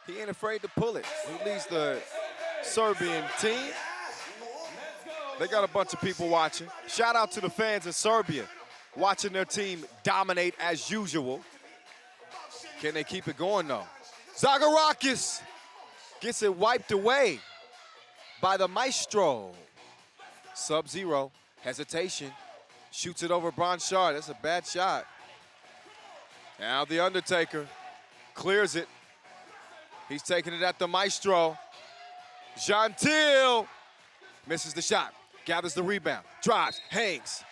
He ain't afraid to pull it. He leads the Serbian team. They got a bunch of people watching. Shout out to the fans in Serbia watching their team dominate as usual. Can they keep it going though? Zagarakis gets it wiped away by the maestro. Sub-Zero, hesitation, shoots it over Blanchard. That's a bad shot. Now the Undertaker clears it. He's taking it at the maestro. Gentil misses the shot, gathers the rebound, drives, hangs,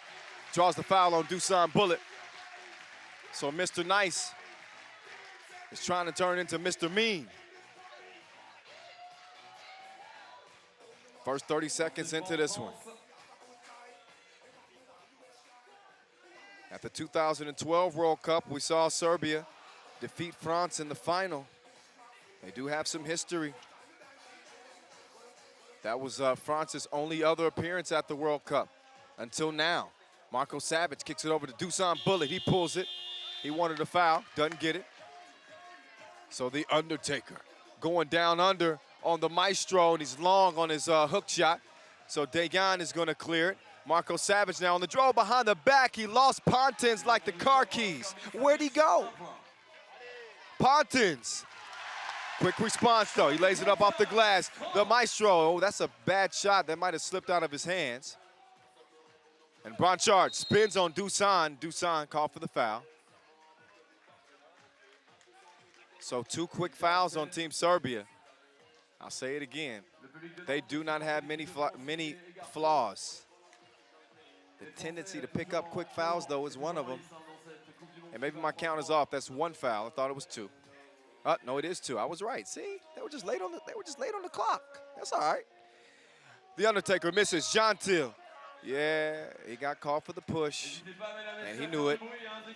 draws the foul on Dusan Bullet. So Mr. Nice is trying to turn into Mr. Mean. First 30 seconds into this one. At the 2012 World Cup, we saw Serbia defeat France in the final. They do have some history. That was France's only other appearance at the World Cup until now. Marko Saric kicks it over to Dusan Bullet. He pulls it. He wanted a foul, doesn't get it. So the Undertaker going down under on the maestro, and he's long on his hook shot. So Dagan is going to clear it. Marko Saric now on the draw behind the back. He lost Pontins like the car keys. Where'd he go? Pontins. Quick response, though. He lays it up off the glass. The maestro, oh, that's a bad shot. That might have slipped out of his hands. And Blanchard spins on Dusan. Dusan called for the foul. So 2 quick fouls on Team Serbia. I'll say it again. They do not have many flaws. The tendency to pick up quick fouls, though, is one of them. And maybe my count is off. That's 1 foul. I thought it was 2. No, it is 2. I was right. See, they were just late on the clock. That's all right. The Undertaker misses. Gentil. Yeah, he got called for the push, and he knew it.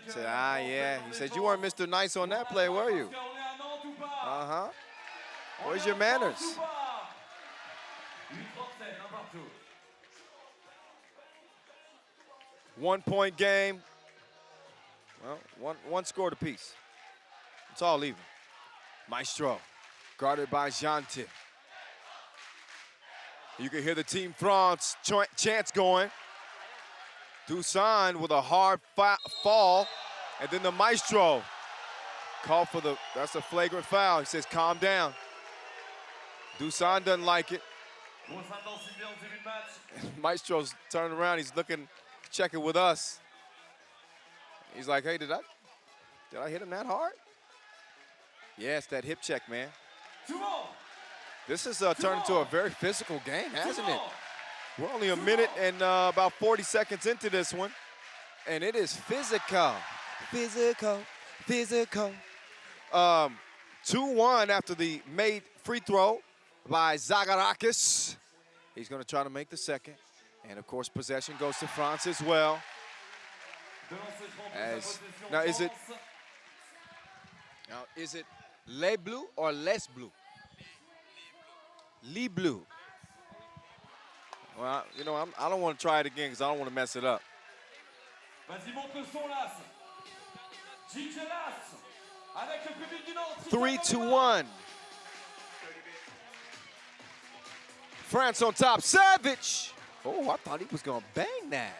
He said, yeah. He said, you weren't Mr. Nice on that play, were you? Uh-huh. Where's your manners? One-point game. Well, one scored apiece. It's all even. Maestro, guarded by Gentil. You can hear the Team France chants going. Dusan with a hard fall, and then the maestro called for that's a flagrant foul. He says, calm down. Dusan doesn't like it. Maestro's turning around, he's looking, checking with us. He's like, hey, did I hit him that hard? Yeah, it's that hip check, man. This has turned into a very physical game, hasn't it? We're only a minute and about 40 seconds into this one, and it is physical. Physical. 2-1 after the made free throw by Zagarakis. He's going to try to make the second. And, of course, possession goes to France as well. Now, is it Les Bleus or Les Bleus? Les Bleus. Well, you know, I don't want to try it again because I don't want to mess it up. 3-1. France on top. Savage. Oh, I thought he was going to bang that.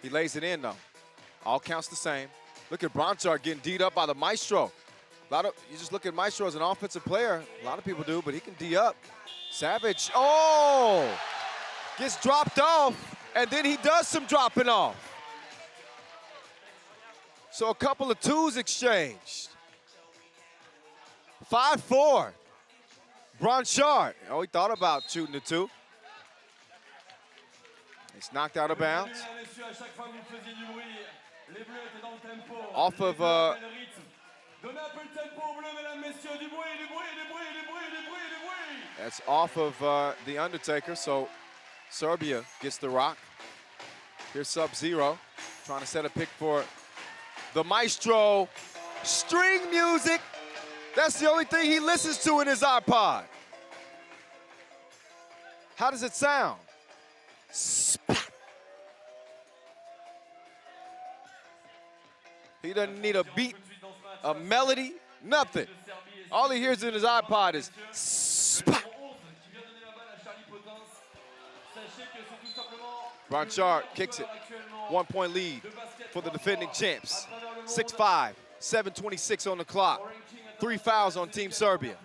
He lays it in, though. All counts the same. Look at Blanchard getting D'd up by the maestro. You just look at Maestro as an offensive player. A lot of people do, but he can D up. Savage, oh! Gets dropped off, and then he does some dropping off. So a couple of twos exchanged. 5-4. Blanchard, oh, he thought about shooting the 2. He's knocked out of bounds. Off of that's off of the Undertaker, so Serbia gets the rock. Here's Sub-Zero trying to set a pick for the maestro. String music. That's the only thing he listens to in his iPod. How does it sound? Spat. He doesn't need a beat, a melody, nothing. All he hears in his iPod is spot. Blanchard kicks it. 1 point lead for the defending champs. 6-5, 7:26 on the clock. 3 fouls on Team Serbia.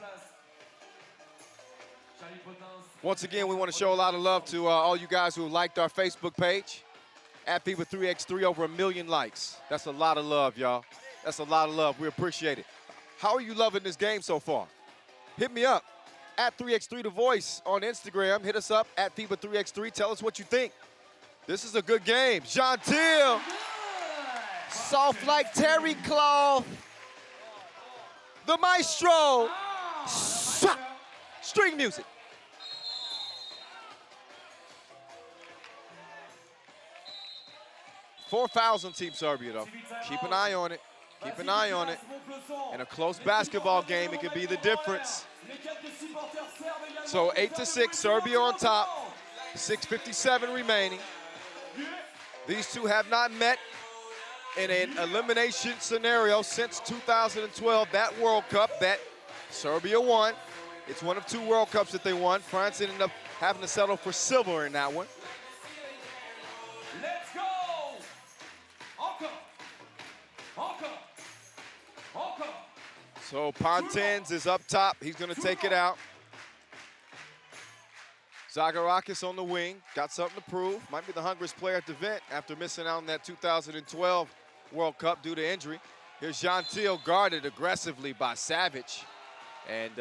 Once again, we want to show a lot of love to all you guys who liked our Facebook page. At FIBA 3x3, over 1 million likes. That's a lot of love, y'all. That's a lot of love. We appreciate it. How are you loving this game so far? Hit me up. At 3x3 The Voice on Instagram. Hit us up at FIBA 3x3. Tell us what you think. This is a good game. Gentil. Soft like terry cloth. The maestro. String music. Four fouls on Team Serbia, though. Keep an eye on it. Keep an eye on it. In a close basketball game, it could be the difference. So 8-6, Serbia on top. 6:57 remaining. These two have not met in an elimination scenario since 2012, that World Cup that Serbia won. It's one of 2 World Cups that they won. France ended up having to settle for silver in that one. Let's go! So Pontins is up top. He's going to take it out. Zagorakis on the wing. Got something to prove. Might be the hungriest player at the event after missing out on that 2012 World Cup due to injury. Here's Gentil guarded aggressively by Savage. And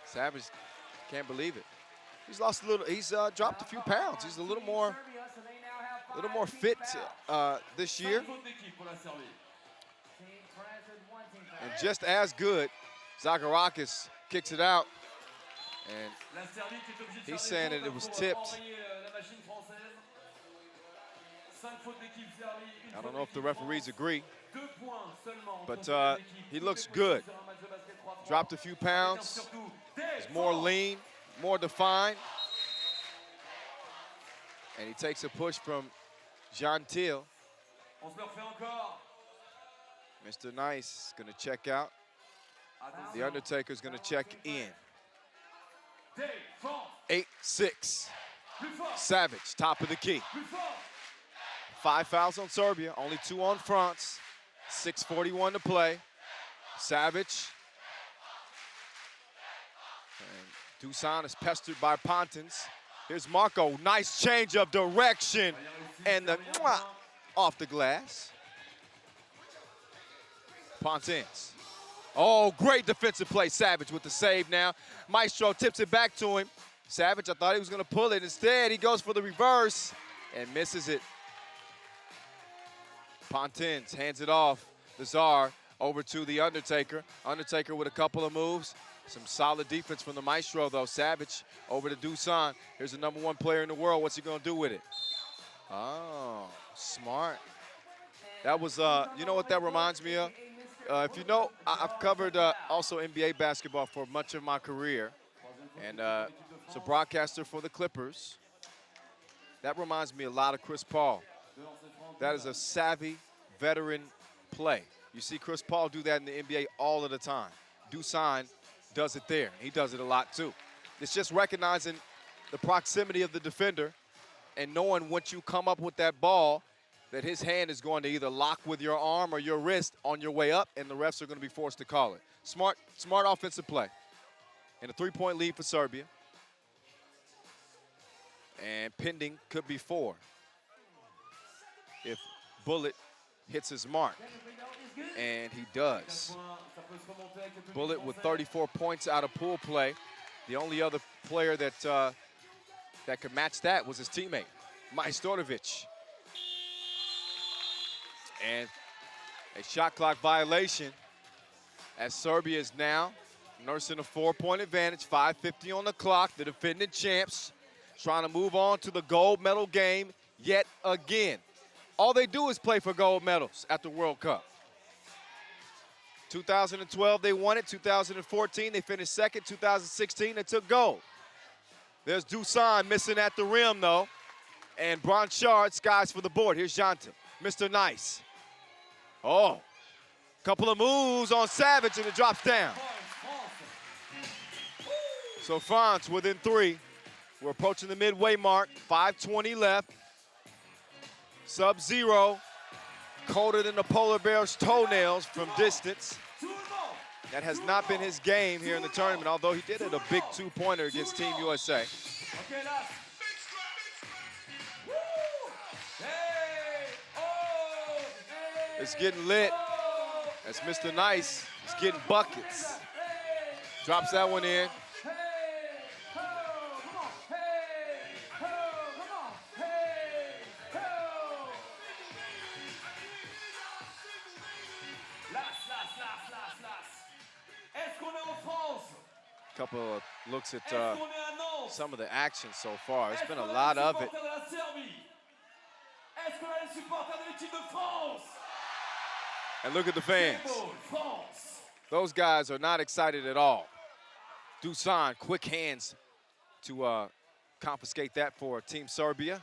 Savage can't believe it. He's lost a little. He's dropped a few pounds. He's a little more fit this year. And just as good, Zagorakis kicks it out. And he's saying that it was tipped. I don't know if the referees agree, but he looks good. Dropped a few pounds. He's more lean, more defined. And he takes a push from Gentil. Mr. Nice is going to check out. The Undertaker's going to check in. 8-6. Savage, top of the key. 5 fouls on Serbia, only 2 on France. 6:41 to play. Savage. And Dusan is pestered by Pontins. Here's Marco, nice change of direction. And the off the glass. Pontins. Oh, great defensive play. Savage with the save now. Maestro tips it back to him. Savage, I thought he was going to pull it. Instead, he goes for the reverse and misses it. Pontins hands it off. The Czar over to the Undertaker. Undertaker with a couple of moves. Some solid defense from the Maestro, though. Savage over to Dusan. Here's the #1 player in the world. What's he going to do with it? Oh, smart. That was, you know what that reminds me of? If you know, I've covered also NBA basketball for much of my career, and as a broadcaster for the Clippers. That reminds me a lot of Chris Paul. That is a savvy veteran play. You see Chris Paul do that in the NBA all of the time. Dusan does it there. He does it a lot too. It's just recognizing the proximity of the defender and knowing once you come up with that ball, that his hand is going to either lock with your arm or your wrist on your way up, and the refs are going to be forced to call it. Smart offensive play. And a 3-point lead for Serbia. And pending could be 4 if Bullet hits his mark. And he does. Bullet with 34 points out of pool play. The only other player that that could match that was his teammate, Majstorovic. And a shot clock violation as Serbia is now nursing a 4-point advantage, 5:50 on the clock. The defending champs trying to move on to the gold medal game yet again. All they do is play for gold medals at the World Cup. 2012, they won it. 2014, they finished second. 2016, they took gold. There's Dusan missing at the rim, though. And Blanchard skies for the board. Here's Gentil, Mr. Nice. Oh, couple of moves on Savage, and it drops down. So France within 3. We're approaching the midway mark. 5:20 left. Sub-zero, colder than the polar bear's toenails from distance. That has not been his game here in the tournament, although he did hit a big 2-pointer against Team USA. It's getting lit as Mr. Nice is getting buckets. Drops that one in. Couple of looks at some of the action so far. There's been a lot of it. And look at the fans. Those guys are not excited at all. Dusan, quick hands to confiscate that for Team Serbia.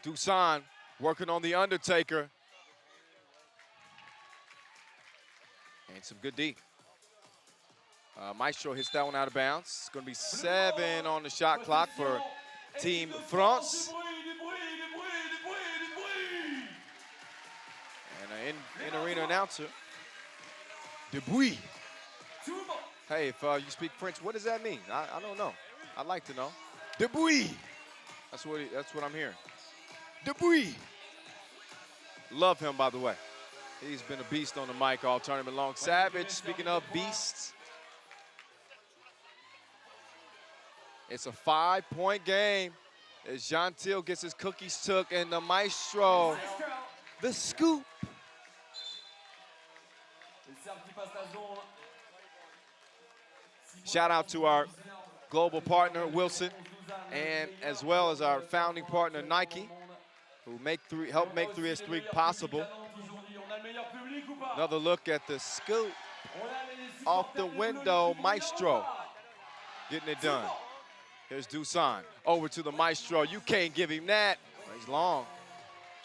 Dusan working on the Undertaker. And some good D. Maestro hits that one out of bounds. It's going to be 7 on the shot clock for Team France. And an in-arena announcer, Debouille. Hey, if you speak French, what does that mean? I don't know. I'd like to know. Debouille. That's what I'm hearing. Debouille. Love him, by the way. He's been a beast on the mic all tournament long. Savage, speaking of beasts. It's a 5-point game as Gentil gets his cookies took and the Maestro, the scoop. Shout out to our global partner, Wilson, and as well as our founding partner, Nike, who helped make 3x3 possible. Another look at the scoop off the window, Maestro getting it done. Here's Dusan over to the Maestro. You can't give him that. He's long.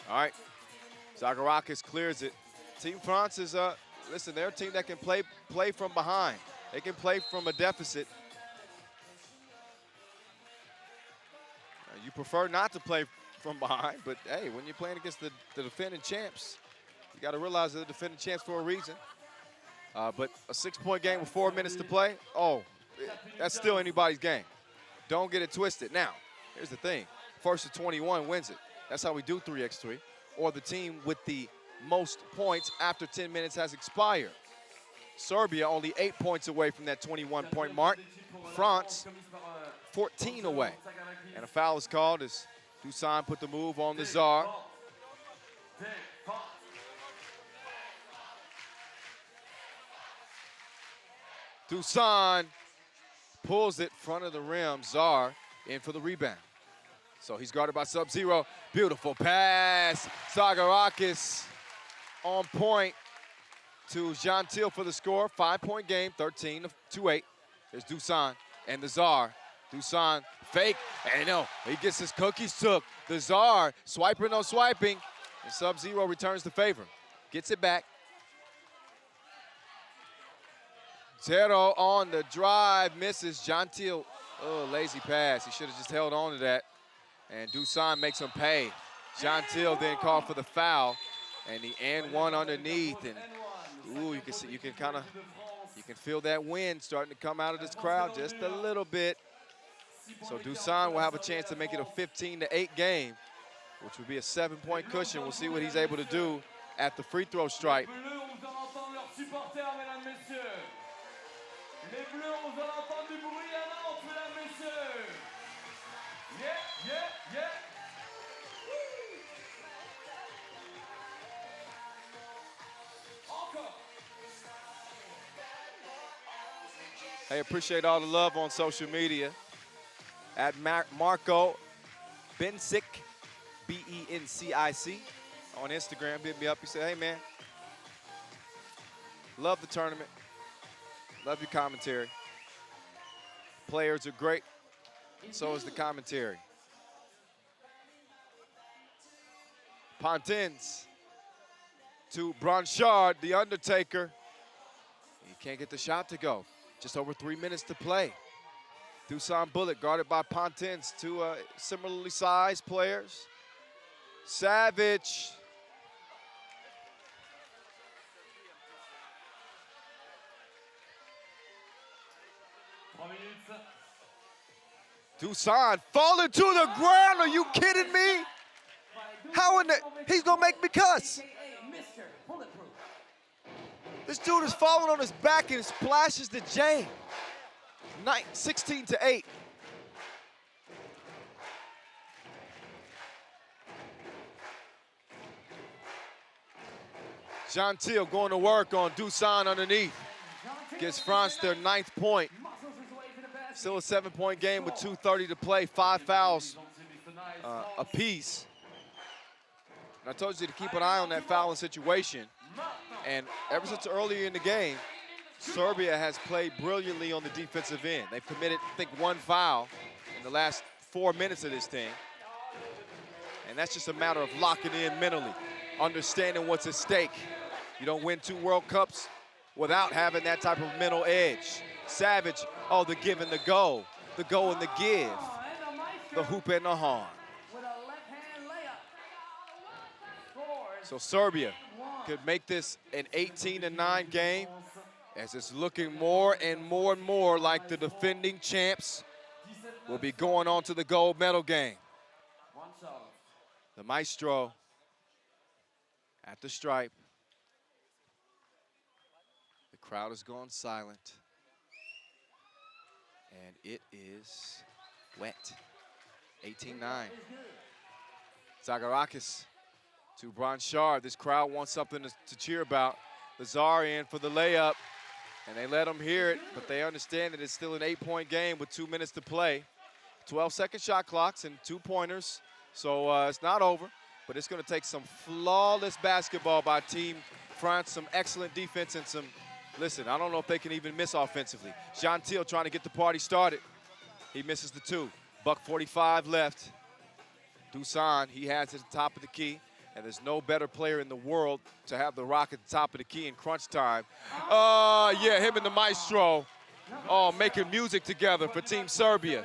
All right. Zagorakis clears it. Team France is, listen, they're a team that can play from behind. They can play from a deficit. You prefer not to play from behind, but hey, when you're playing against the defending champs, you got to realize they're the defending champs for a reason. But a 6-point game with 4 minutes to play, that's still anybody's game. Don't get it twisted. Now, here's the thing. First to 21 wins it. That's how we do 3x3. Or the team with the most points after 10 minutes has expired. Serbia only 8 points away from that 21-point mark. France, 14 away. And a foul is called as Dusan put the move on the Czar. Dusan pulls it front of the rim. Czar in for the rebound. So he's guarded by Sub-Zero. Beautiful pass. Zagorakis on point to Gentil for the score. 5-point game, 13-8. There's Dusan and the Czar. Dusan fake, and no, he gets his cookies took. The Czar swiping, no swiping, and Sub-Zero returns the favor. Gets it back. Zero on the drive, misses. Gentil, lazy pass. He should have just held on to that. And Dusan makes him pay. Gentil then called for the foul, and the and-one underneath. And you can see, you can feel that wind starting to come out of this crowd just a little bit. So Dusan will have a chance to make it a 15-8 game, which would be a 7-point cushion. We'll see what he's able to do at the free throw stripe. Les Bleus, on va entendre du bruit à Nantes, mesdames, messieurs. Yeah. Encore. Hey, appreciate all the love on social media. At Marco Bencic, B-E-N-C-I-C, on Instagram. Hit me up. He said, hey, man, love the tournament. Love your commentary. Players are great. So is the commentary. Pontins to Blanchard, the Undertaker. He can't get the shot to go. Just over 3 minutes to play. Dusan Bullet guarded by Pontins, two similarly sized players. Savage. Dusan falling to the ground. Are you kidding me? How in the, he's gonna make me cuss. This dude is falling on his back and splashes the J. 16-8. Gentil going to work on Dusan underneath. Gives France their 9th point. Still a 7-point game with 2:30 to play, 5 fouls apiece. And I told you to keep an eye on that fouling situation. And ever since earlier in the game, Serbia has played brilliantly on the defensive end. They've committed, I think, 1 foul in the last 4 minutes of this thing. And that's just a matter of locking in mentally, understanding what's at stake. You don't win 2 World Cups without having that type of mental edge. Savage, oh, the give and the go and the give, the hoop and the horn. So Serbia could make this an 18-9 game, as it's looking more and more like the defending champs will be going on to the gold medal game. The maestro at the stripe. The crowd has gone silent. And it is wet. 18-9. Zagarakis to Bronchard. This crowd wants something to cheer about. Lazarian for the layup. And they let him hear it, but they understand that it's still an 8-point game with 2 minutes to play. 12-second shot clocks and 2-pointers. So it's not over, but it's going to take some flawless basketball by Team France, some excellent defense, and some, listen, I don't know if they can even miss offensively. Gentil trying to get the party started. He misses the 2. $1:45 left. Dusan, he has it at the top of the key, and there's no better player in the world to have the rock at the top of the key in crunch time. Yeah, him and the maestro, making music together for Team Serbia,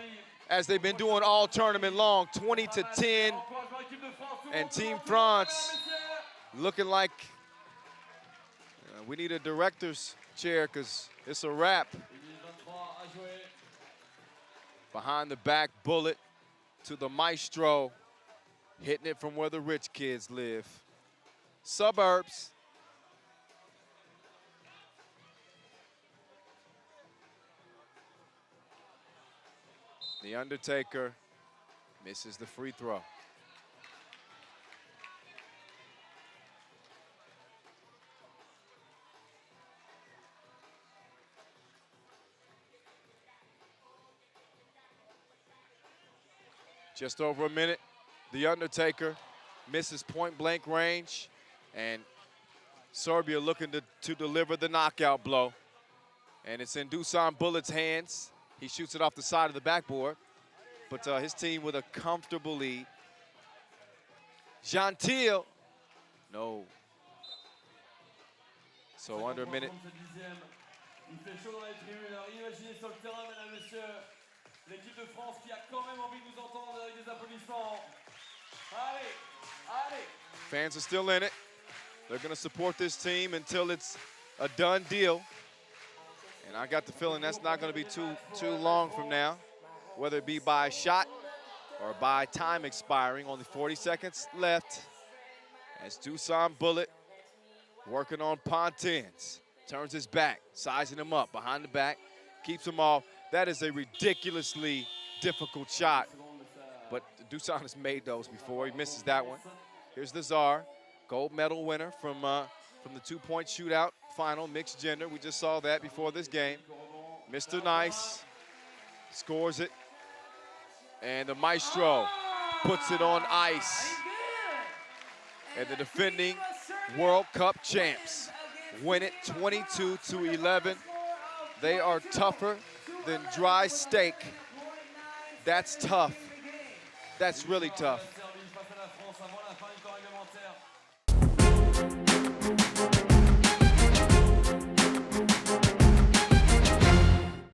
as they've been doing all tournament long, 20-10. And Team France looking like we need a director's chair, because it's a wrap. Behind the back bullet to the maestro, hitting it from where the rich kids live. Suburbs. The Undertaker misses the free throw. Just over a minute. The Undertaker misses point-blank range, and Serbia looking to deliver the knockout blow. And it's in Dusan Bullet's hands. He shoots it off the side of the backboard, but his team with a comfortable lead. Gentil, no. So under a minute. L'équipe de France qui a quand même envie de nous entendre avec des applaudissements. Allez, allez. Fans are still in it. They're going to support this team until it's a done deal. And I got the feeling that's not going to be too long from now, whether it be by a shot or by time expiring. Only 40 seconds left as Dusan Bullet working on Pontins. Turns his back, sizing him up behind the back, keeps him off. That is a ridiculously difficult shot, but Dusan has made those before. He misses that one. Here's the Czar, gold medal winner from the 2-point shootout final, mixed gender. We just saw that before this game. Mr. Nice scores it, and the maestro puts it on ice. And the defending World Cup champs win it 22-11. They are tougher than dry steak. That's tough. That's really tough.